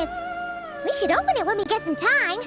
is. We should open it when we get some time.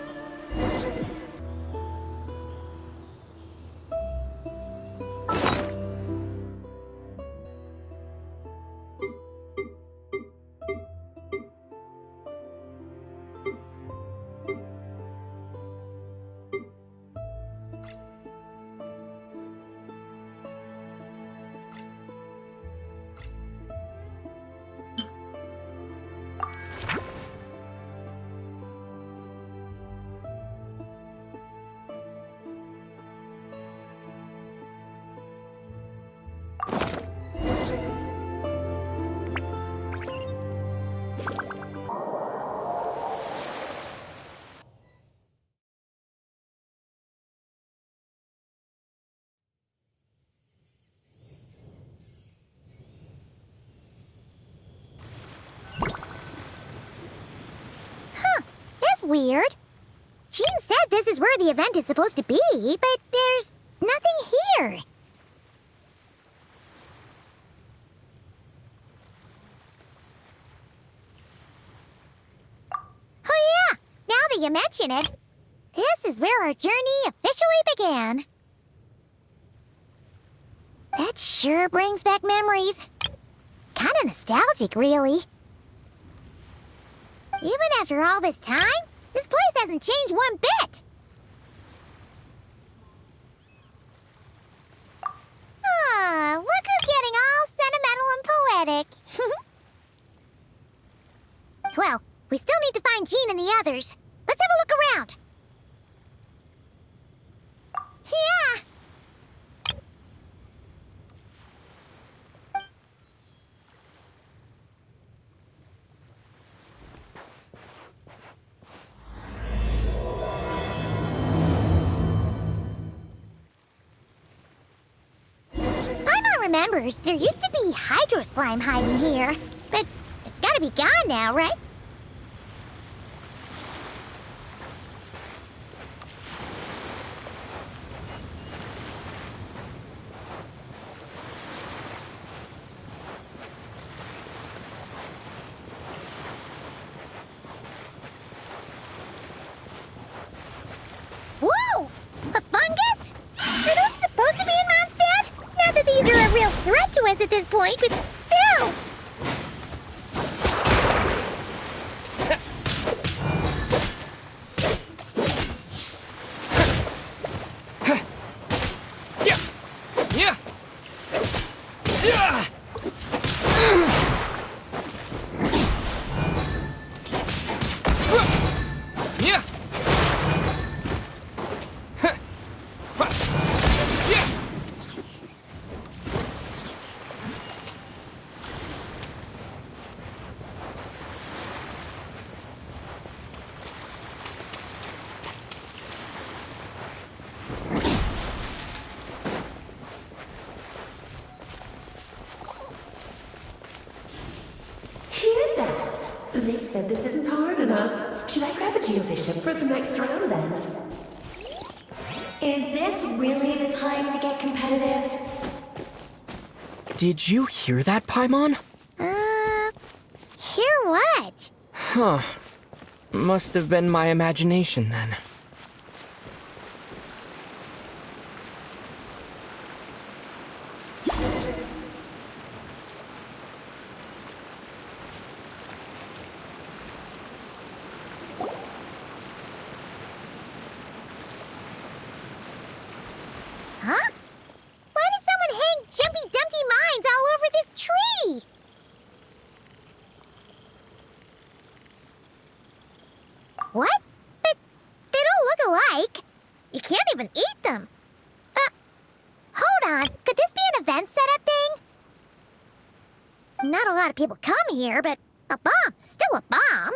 Weird. Jean said this is where the event is supposed to be, but there's nothing here. Oh yeah, now that you mention it, this is where our journey officially began. That sure brings back memories. Kinda nostalgic, really. Even after all this time, this place hasn't changed one bit. Looker's getting all sentimental and poetic. Well, we still need to find Jean and the others. Let's have a look around. Yeah. Remembers, there used to be hydro slime hiding here, but it's gotta be gone now, right? Whoa! A fungus? Are those supposed to be in Mondstadt? Not that these are a real threat to us at this point, but still! They said this isn't hard enough. Should I grab a geovision for the next round then? Is this really the time to get competitive? Did you hear that, Paimon? Hear what? Huh. Must have been my imagination then. Huh? Why did someone hang Jumpy Dumpty mines all over this tree? What? But they don't look alike. You can't even eat them. Hold on. Could this be an event setup thing? Not a lot of people come here, but a bomb's still a bomb.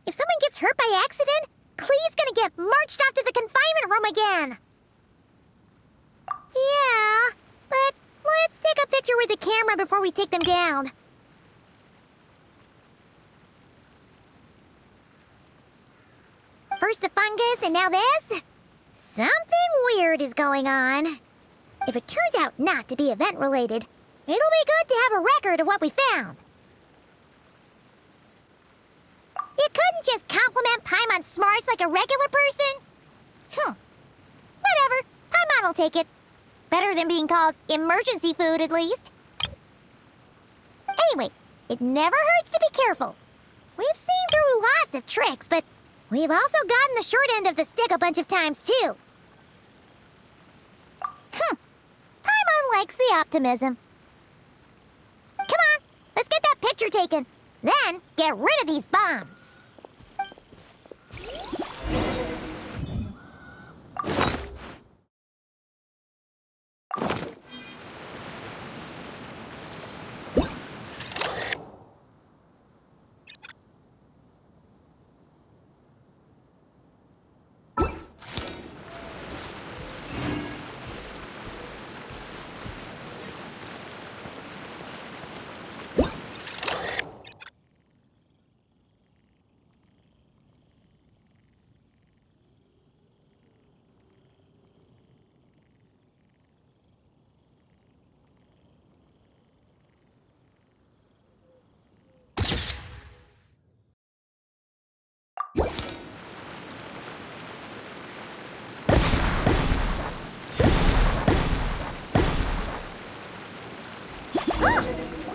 If someone gets hurt by accident, Klee's gonna get marched off to the confinement room again. Yeah, but let's take a picture with the camera before we take them down. First the fungus, and now this? Something weird is going on. If it turns out not to be event-related, it'll be good to have a record of what we found. You couldn't just compliment Paimon's smarts like a regular person? Whatever. Paimon will take it. Better than being called emergency food, at least. Anyway, it never hurts to be careful. We've seen through lots of tricks, but we've also gotten the short end of the stick a bunch of times, too. Paimon likes the optimism. Come on, let's get that picture taken. Then, get rid of these bombs.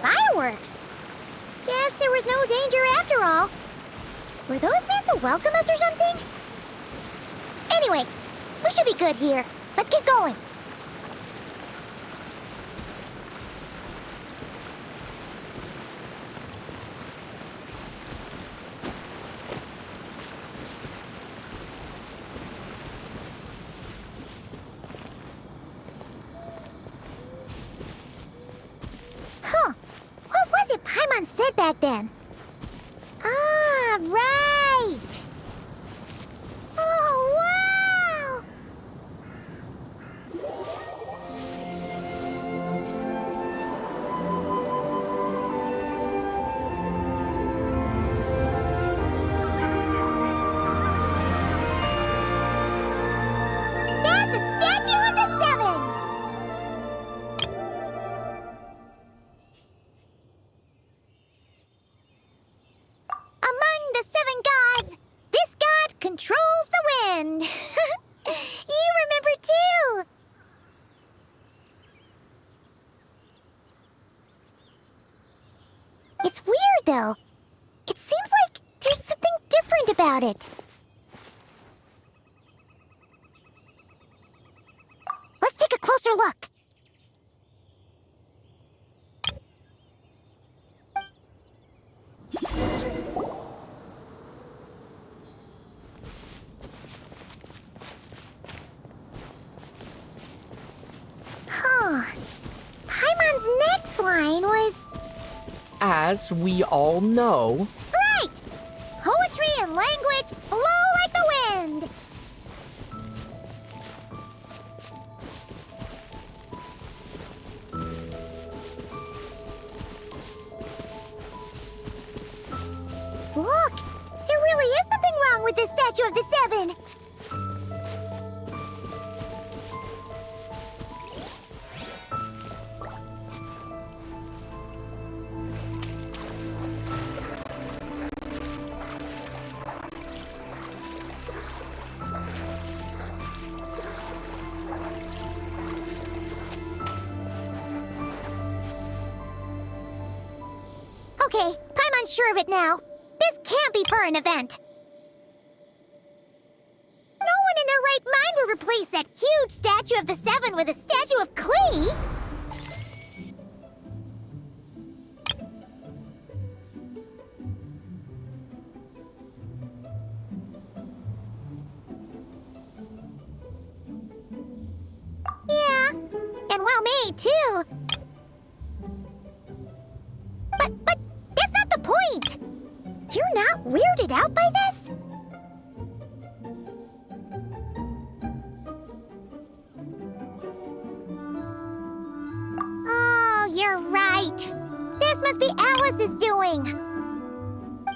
Fireworks! Guess there was no danger after all. Were those meant to welcome us or something? Anyway, we should be good here. Let's keep going. What was it Paimon said back then? Ah, right! Oh, wow! That's a statue of the Seven! Among the seven gods, this god controls the wind. You remember too. It's weird though. It seems like there's something different about it. Let's take a closer look. Paimon's next line was... As we all know, Right! Poetry and language flow like the wind! Look! There really is something wrong with this statue of the Seven! Okay, Paimon's sure of it now. This can't be for an event. No one in their right mind would replace that huge statue of the Seven with a statue of Klee. Yeah, and well made too. But that's not the point! You're not weirded out by this? Oh, you're right. This must be Alice's doing.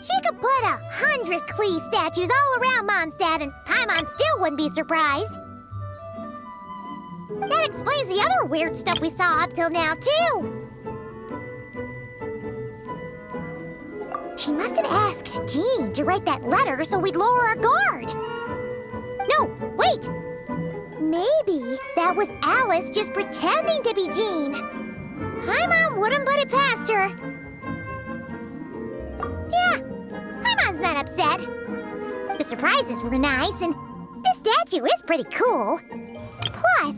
She could put 100 Klee statues all around Mondstadt and Paimon still wouldn't be surprised. That explains the other weird stuff we saw up till now, too. She must have asked Jean to write that letter so we'd lower our guard. No, wait! Maybe that was Alice just pretending to be Jean. Paimon wouldn't put it past her. Yeah, Paimon's not upset. The surprises were nice, and this statue is pretty cool. Plus,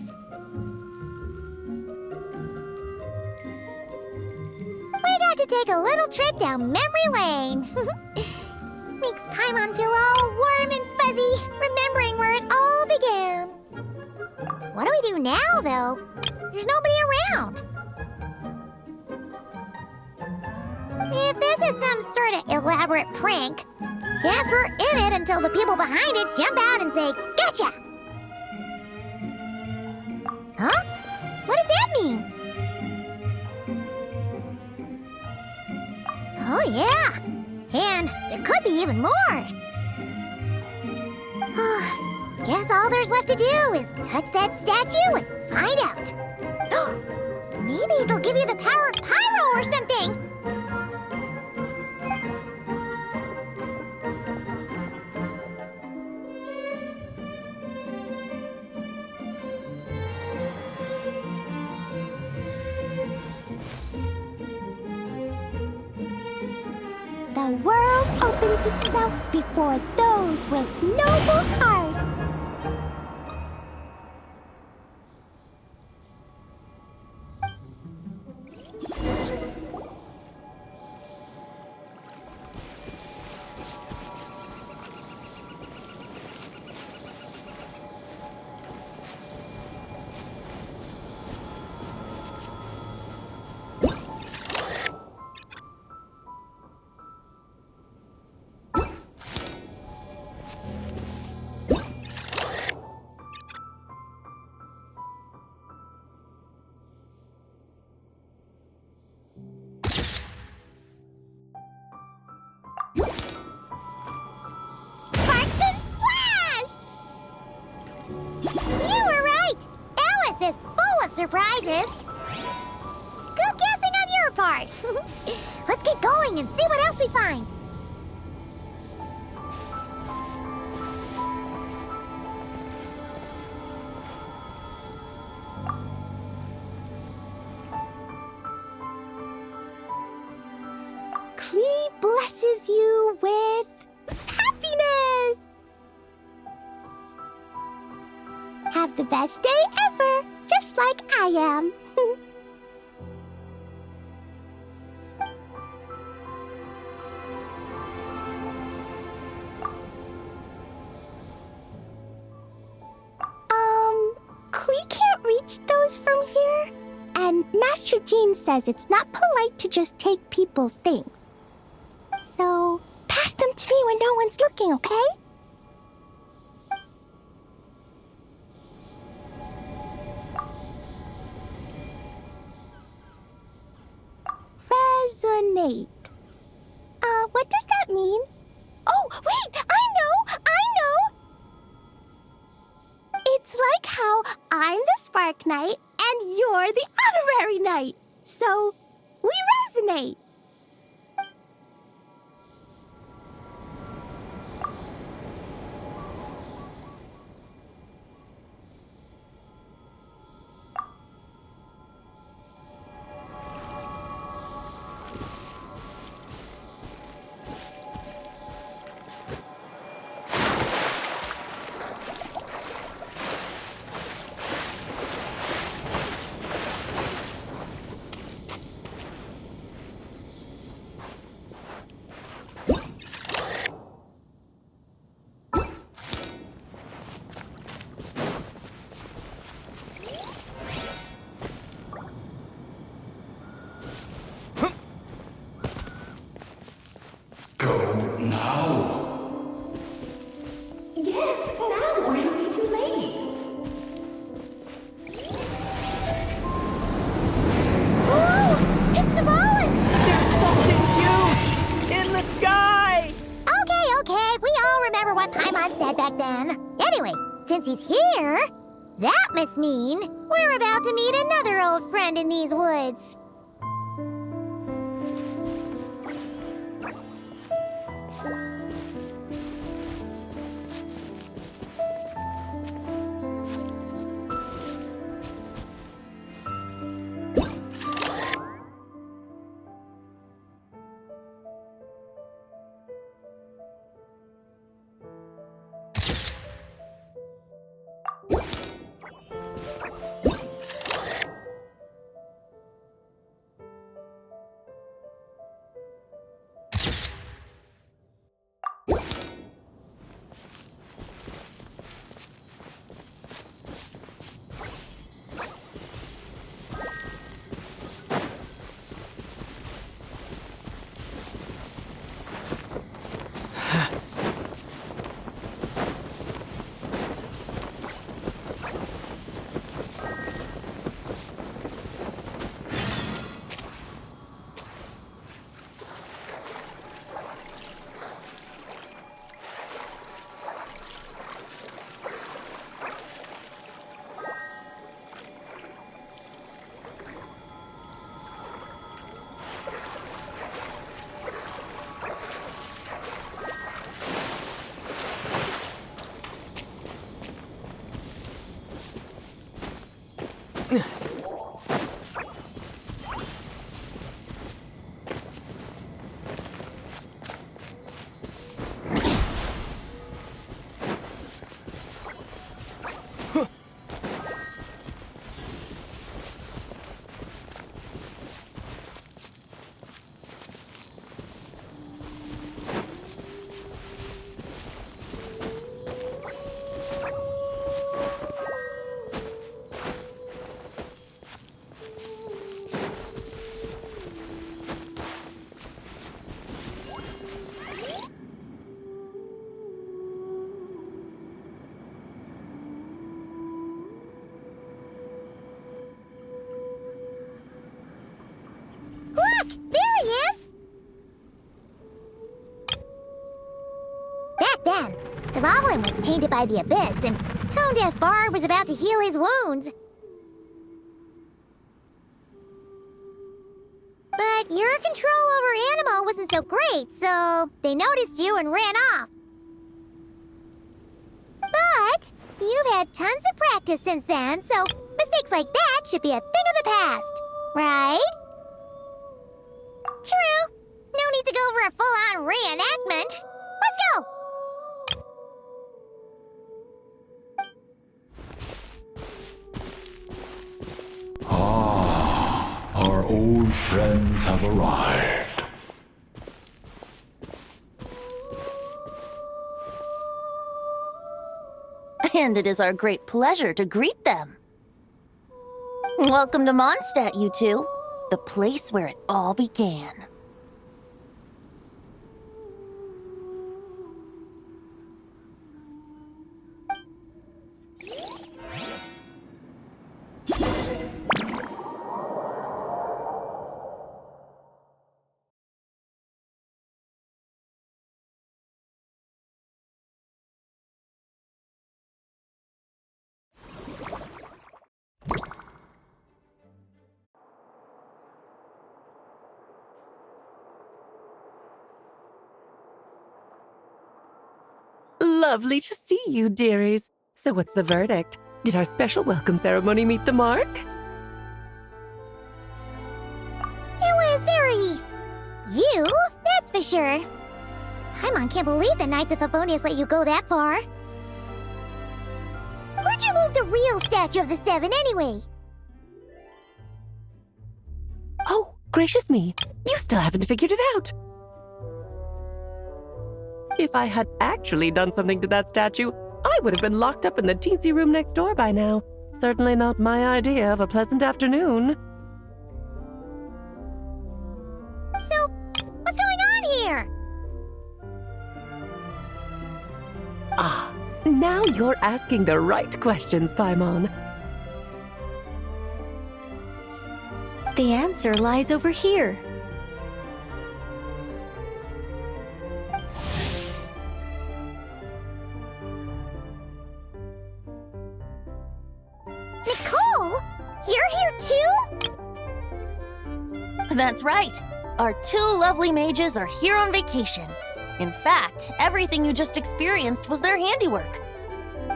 we got to take a little trip down memory lane. Makes Paimon feel all warm and fuzzy, remembering where it all began. What do we do now, though? There's nobody around. If this is some sort of elaborate prank, guess we're in it until the people behind it jump out and say, "Gotcha!" Huh? What does that mean? Oh, yeah. And there could be even more. Guess all there's left to do is touch that statue and find out. Maybe it'll give you the power of pyro or something. The world opens itself before those with noble hearts. Surprises. Good guessing on your part. Let's keep going and see what else we find. Klee blesses you with happiness. Have the best day ever. Just like I am. Klee can't reach those from here. And Master Jean says it's not polite to just take people's things. So, pass them to me when no one's looking, okay? Resonate. What does that mean? Oh, wait! I know! It's like how I'm the Spark Knight and you're the Honorary Knight. So, we resonate. Since he's here, that must mean we're about to meet another old friend in these woods. then. The Goblin was tainted by the Abyss, and Tone-Deaf Bard was about to heal his wounds. But your control over Animo wasn't so great, so they noticed you and ran off. But you've had tons of practice since then, so mistakes like that should be a thing of the past, right? True. No need to go for a full-on reenactment. Let's go! Our old friends have arrived. And it is our great pleasure to greet them. Welcome to Mondstadt, you two. The place where it all began. Lovely to see you, dearies. So what's the verdict? Did our special welcome ceremony meet the mark? It was very... you, that's for sure. Paimon can't believe the Knights of Favonius let you go that far. Where'd you move the real statue of the Seven anyway? Oh, gracious me. You still haven't figured it out. If I had actually done something to that statue, I would have been locked up in the teensy room next door by now. Certainly not my idea of a pleasant afternoon. So, what's going on here? Ah, now you're asking the right questions, Paimon. The answer lies over here. Nicole? You're here too? That's right. Our two lovely mages are here on vacation. In fact, everything you just experienced was their handiwork.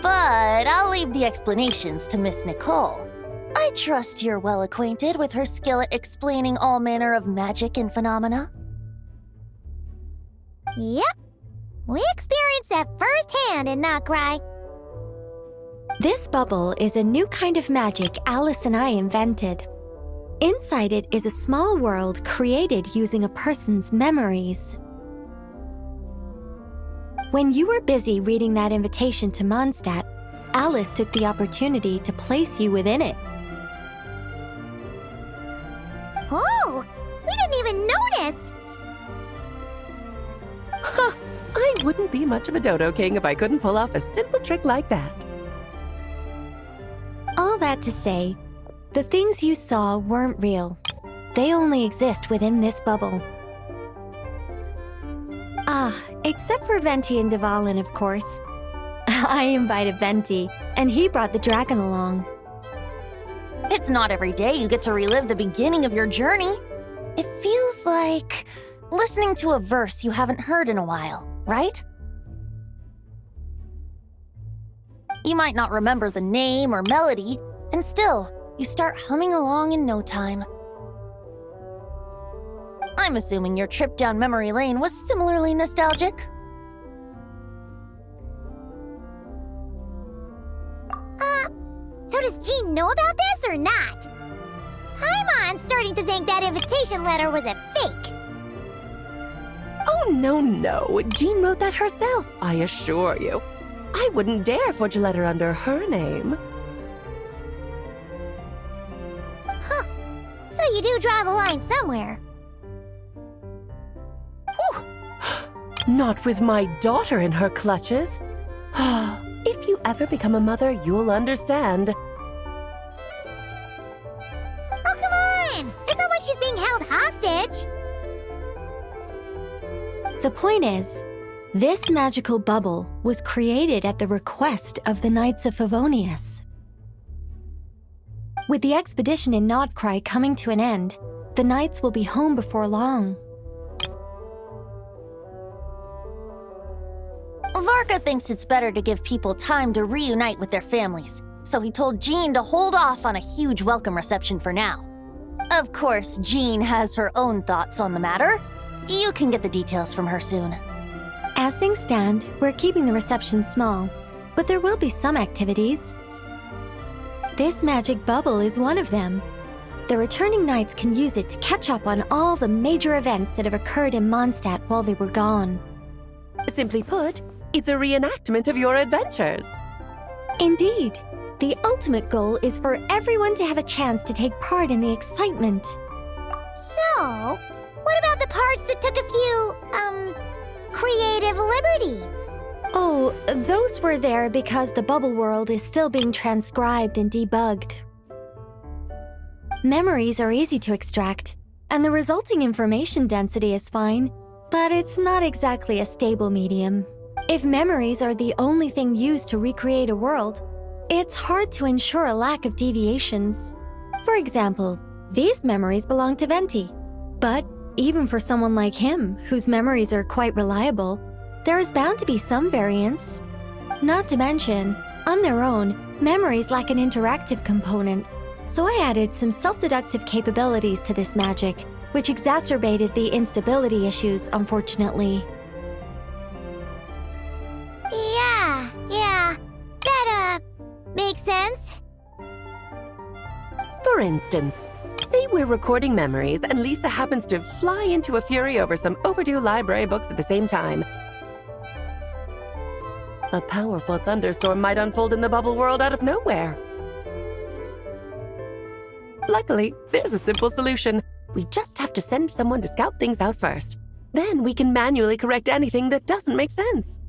But I'll leave the explanations to Miss Nicole. I trust you're well acquainted with her skill at explaining all manner of magic and phenomena. Yep. We experienced that firsthand in Noctri. This bubble is a new kind of magic Alice and I invented. Inside it is a small world created using a person's memories. When you were busy reading that invitation to Mondstadt, Alice took the opportunity to place you within it. Oh, we didn't even notice. Ha! I wouldn't be much of a Dodo King if I couldn't pull off a simple trick like that. All that to say, the things you saw weren't real. They only exist within this bubble. Ah, except for Venti and Dvalin, of course. I invited Venti, and he brought the dragon along. It's not every day you get to relive the beginning of your journey. It feels like listening to a verse you haven't heard in a while, right? You might not remember the name or melody, and still, you start humming along in no time. I'm assuming your trip down memory lane was similarly nostalgic. So does Jean know about this or not? Paimon's starting to think that invitation letter was a fake. Oh, no. Jean wrote that herself, I assure you. I wouldn't dare forge a letter under her name. Huh. So you do draw the line somewhere. Whew. Not with my daughter in her clutches. If you ever become a mother, you'll understand. Oh, come on! It's not like she's being held hostage. The point is, This magical bubble was created at the request of the Knights of Favonius. With the expedition in Nodcry coming to an end, the Knights will be home before long. Varka thinks it's better to give people time to reunite with their families, so he told Jean to hold off on a huge welcome reception for now. Of course, Jean has her own thoughts on the matter. You can get the details from her soon. As things stand, we're keeping the reception small, but there will be some activities. This magic bubble is one of them. The returning knights can use it to catch up on all the major events that have occurred in Mondstadt while they were gone. Simply put, it's a reenactment of your adventures. Indeed. The ultimate goal is for everyone to have a chance to take part in the excitement. So, what about the parts that took a few, creative liberties? Oh, those were there because the bubble world is still being transcribed and debugged. Memories are easy to extract, and the resulting information density is fine, but it's not exactly a stable medium. If memories are the only thing used to recreate a world, it's hard to ensure a lack of deviations. For example, these memories belong to Venti, but even for someone like him, whose memories are quite reliable, there is bound to be some variance. Not to mention, on their own, memories lack an interactive component, so I added some self-deductive capabilities to this magic, which exacerbated the instability issues, unfortunately. Yeah. That, makes sense. For instance, say we're recording memories and Lisa happens to fly into a fury over some overdue library books at the same time. A powerful thunderstorm might unfold in the bubble world out of nowhere. Luckily, there's a simple solution. We just have to send someone to scout things out first. Then we can manually correct anything that doesn't make sense.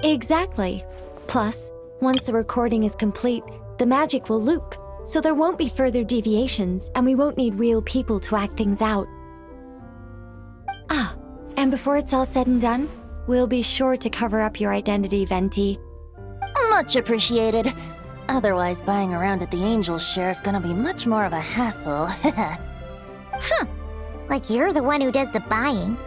Exactly. Plus, once the recording is complete, the magic will loop, so there won't be further deviations and we won't need real people to act things out. Ah, and before it's all said and done, we'll be sure to cover up your identity, Venti. Much appreciated. Otherwise, buying around at the Angel's share is gonna be much more of a hassle. Like you're the one who does the buying.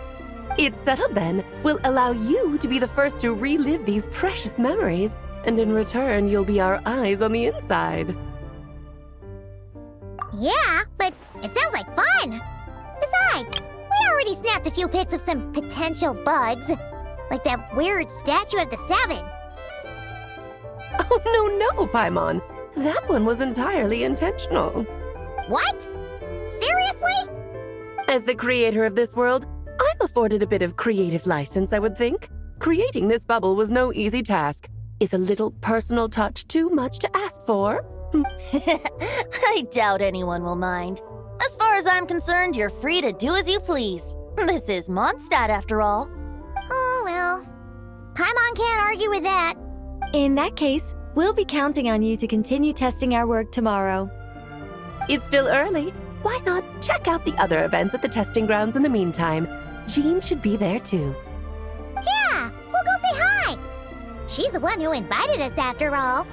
It's settled then. We'll allow you to be the first to relive these precious memories, and in return, you'll be our eyes on the inside. Yeah, but it sounds like fun. Besides, we already snapped a few pics of some potential bugs, like that weird statue of the Seven. Oh, no, Paimon. That one was entirely intentional. What? Seriously? As the creator of this world, I'm afforded a bit of creative license, I would think. Creating this bubble was no easy task. Is a little personal touch too much to ask for? I doubt anyone will mind. As far as I'm concerned, you're free to do as you please. This is Mondstadt, after all. Oh, well. Paimon can't argue with that. In that case, we'll be counting on you to continue testing our work tomorrow. It's still early. Why not check out the other events at the testing grounds in the meantime? Jean should be there too. Yeah, we'll go say hi. She's the one who invited us after all.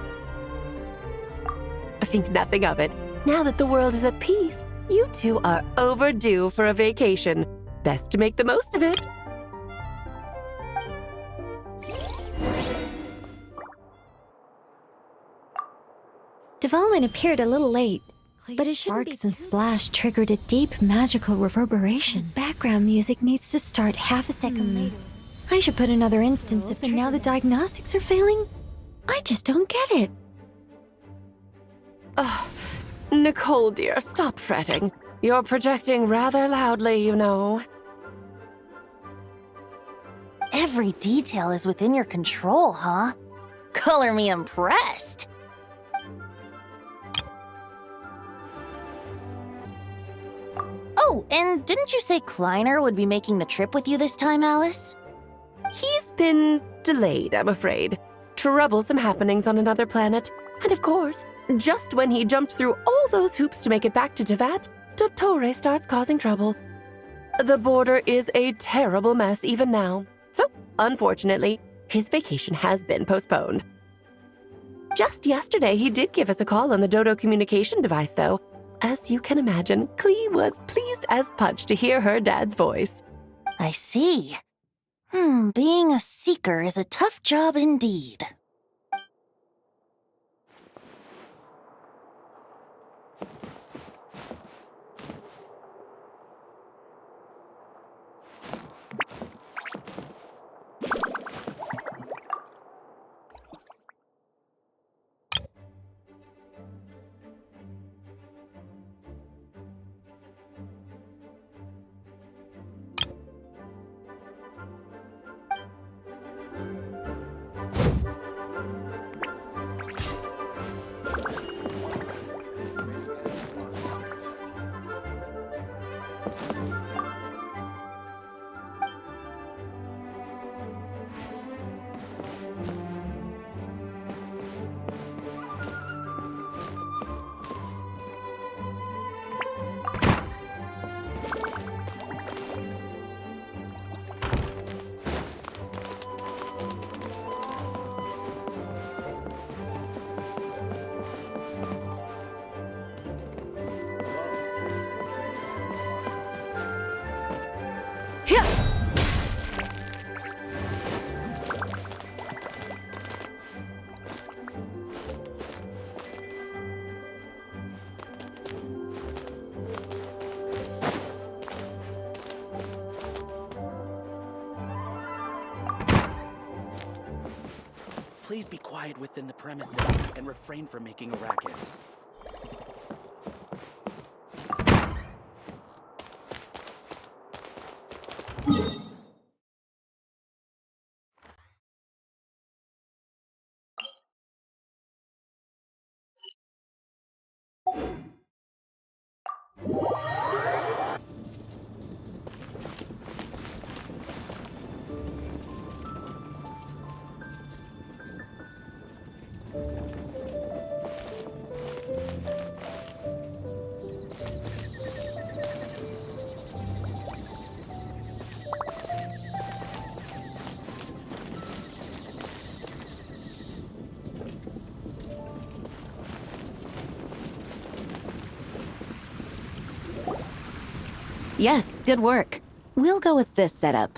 I think nothing of it. Now that the world is at peace, you two are overdue for a vacation. Best to make the most of it. Dvalin appeared a little late, but his sparks and splash triggered a deep magical reverberation. Background music needs to start half a second late. I should put another instance of, and now the diagnostics are failing? I just don't get it. Nicole, dear, stop fretting. You're projecting rather loudly, you know. Every detail is within your control, huh? Color me impressed. Oh, and didn't you say Kleiner would be making the trip with you this time, Alice? He's been delayed, I'm afraid. Troublesome happenings on another planet. And of course, just when he jumped through all those hoops to make it back to Tevat, Dottore starts causing trouble. The border is a terrible mess even now. So Unfortunately, his vacation has been postponed. Just yesterday, he did give us a call on the Dodo communication device, though. As you can imagine, Klee was pleased as punch to hear her dad's voice. I see. Being a seeker is a tough job indeed. Please be quiet within the premises and refrain from making a racket. Yes, good work. We'll go with this setup.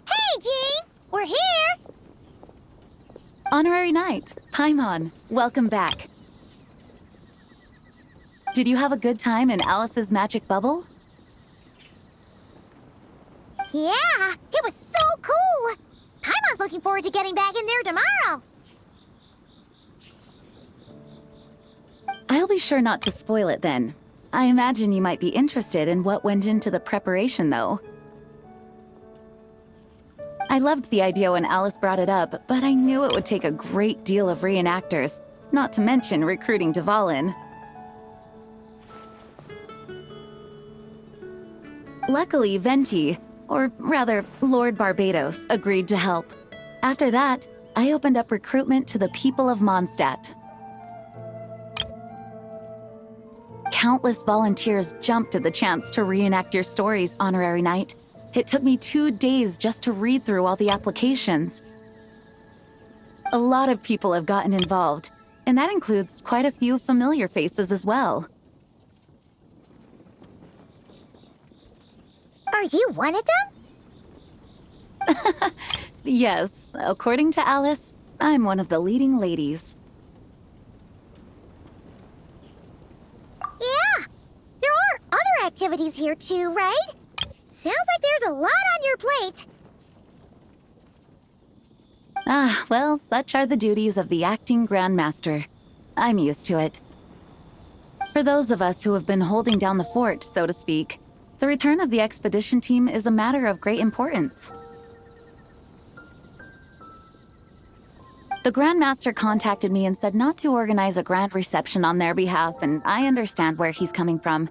Hey, Jean! We're here! Honorary Knight, Paimon, welcome back. Did you have a good time in Alice's magic bubble? Yeah, it was so cool! Paimon's looking forward to getting back in there tomorrow! I'll be sure not to spoil it then. I imagine you might be interested in what went into the preparation, though. I loved the idea when Alice brought it up, but I knew it would take a great deal of reenactors, not to mention recruiting Dvalin. Luckily, Venti, or rather, Lord Barbados, agreed to help. After that, I opened up recruitment to the people of Mondstadt. Countless volunteers jumped at the chance to reenact your stories, Honorary Knight. It took me 2 days just to read through all the applications. A lot of people have gotten involved, and that includes quite a few familiar faces as well. Are you one of them? Yes, according to Alice, I'm one of the leading ladies. Yeah, there are other activities here too, right? Sounds like there's a lot on your plate. Ah, well, such are the duties of the acting Grandmaster. I'm used to it. For those of us who have been holding down the fort, so to speak, the return of the expedition team is a matter of great importance. The Grandmaster contacted me and said not to organize a grand reception on their behalf, and I understand where he's coming from.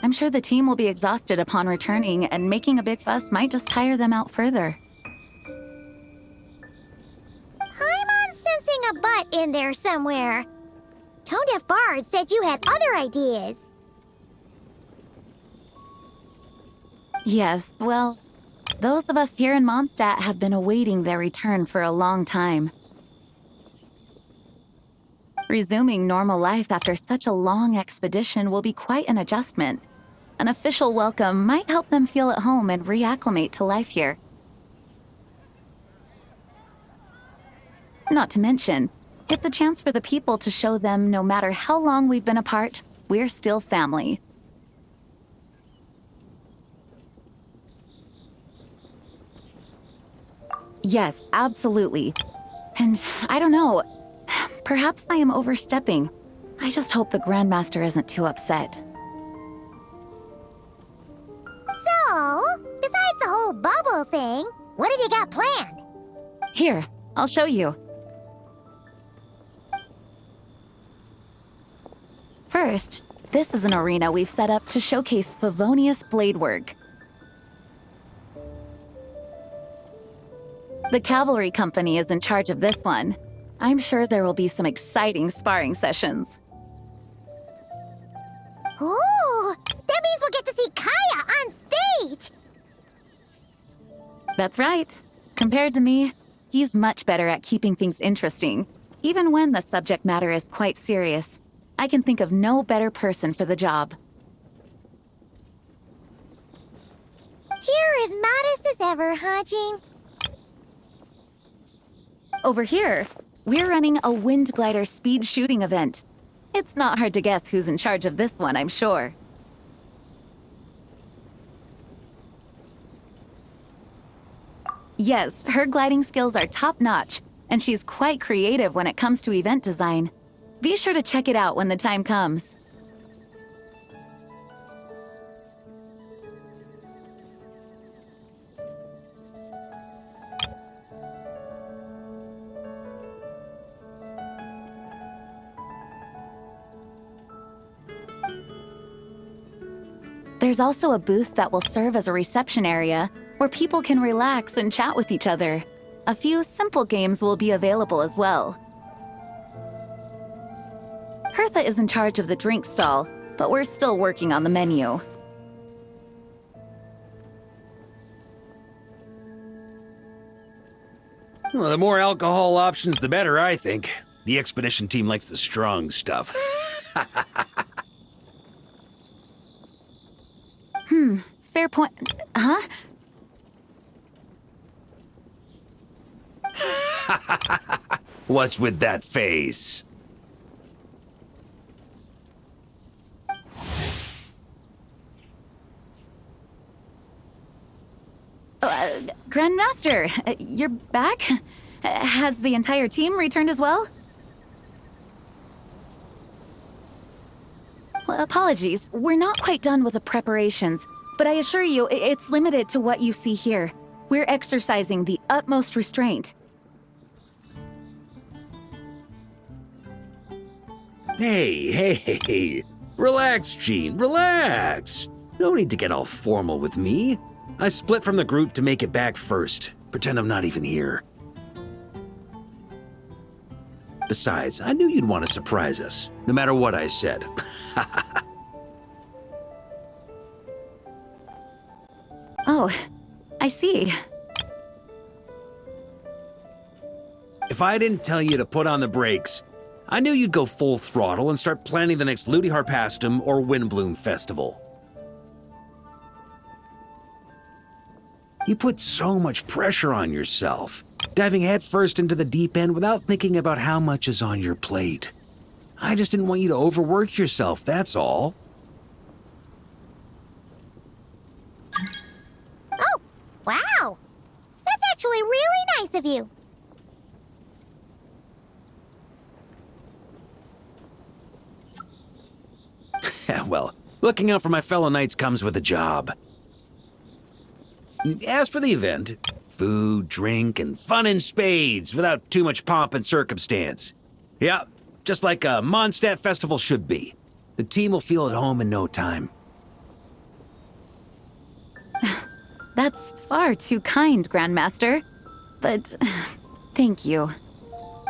I'm sure the team will be exhausted upon returning, and making a big fuss might just tire them out further. I'm sensing a butt in there somewhere. Tone-deaf Bard said you had other ideas. Yes, well, those of us here in Mondstadt have been awaiting their return for a long time. Resuming normal life after such a long expedition will be quite an adjustment. An official welcome might help them feel at home and reacclimate to life here. Not to mention, it's a chance for the people to show them no matter how long we've been apart, we're still family. Yes, absolutely. And I don't know, perhaps I am overstepping. I just hope the Grandmaster isn't too upset. So, besides the whole bubble thing, what have you got planned? Here, I'll show you. First, this is an arena we've set up to showcase Favonius blade work. The cavalry company is in charge of this one. I'm sure there will be some exciting sparring sessions. Ooh, that means we'll get to see Kaya on stage! That's right. Compared to me, he's much better at keeping things interesting, even when the subject matter is quite serious. I can think of no better person for the job. You're as modest as ever, huh, Jean? Over here, we're running a wind glider speed shooting event. It's not hard to guess who's in charge of this one, I'm sure. Yes, her gliding skills are top-notch, and she's quite creative when it comes to event design. Be sure to check it out when the time comes. There's also a booth that will serve as a reception area where people can relax and chat with each other. A few simple games will be available as well. Hertha is in charge of the drink stall, but we're still working on the menu. Well, the more alcohol options, the better, I think. The expedition team likes the strong stuff. Fair point. Huh? What's with that face? Grandmaster, you're back? Has the entire team returned as well? Well, apologies, we're not quite done with the preparations, but I assure you, it's limited to what you see here. We're exercising the utmost restraint. Hey. Relax, Jean, relax. No need to get all formal with me. I split from the group to make it back first. Pretend I'm not even here. Besides, I knew you'd want to surprise us, no matter what I said. Oh, I see. If I didn't tell you to put on the brakes, I knew you'd go full throttle and start planning the next Ludi Harpastum or Windbloom Festival. You put so much pressure on yourself, diving headfirst into the deep end without thinking about how much is on your plate. I just didn't want you to overwork yourself, that's all. Oh, wow! That's actually really nice of you. Well, looking out for my fellow knights comes with a job. As for the event, food, drink, and fun in spades without too much pomp and circumstance. Yeah, just like a Mondstadt festival should be. The team will feel at home in no time. That's far too kind, Grandmaster. But thank you.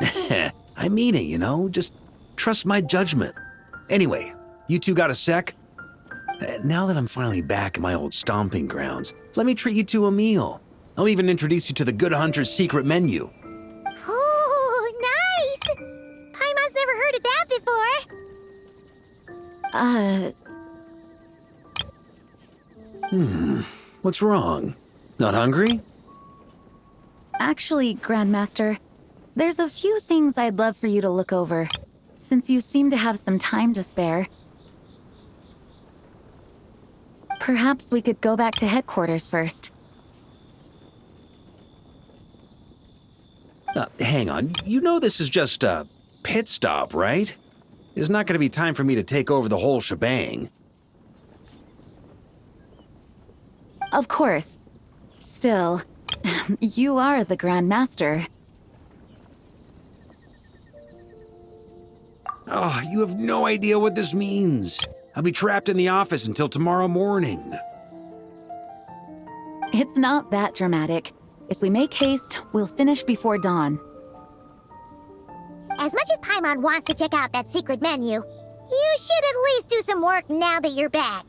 I mean it, you know, just Trust my judgment. Anyway, you two got a sec? Now that I'm finally back in my old stomping grounds, let me treat you to a meal. I'll even introduce you to the Good Hunter's secret menu. Oh, nice! Paimon's never heard of that before. What's wrong? Not hungry? Actually, Grandmaster, there's a few things I'd love for you to look over, since you seem to have some time to spare. Perhaps we could go back to headquarters first. Hang on, you know this is just a pit stop, right? There's not going to be time for me to take over the whole shebang. Of course. Still, you are the Grand Master. Oh, you have no idea what this means. I'll be trapped in the office until tomorrow morning. It's not that dramatic. If we make haste, we'll finish before dawn. As much as Paimon wants to check out that secret menu, you should at least do some work now that you're back.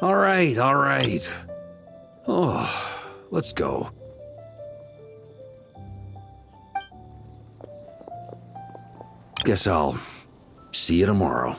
All right, all right. Oh, let's go. Guess I'll see you tomorrow.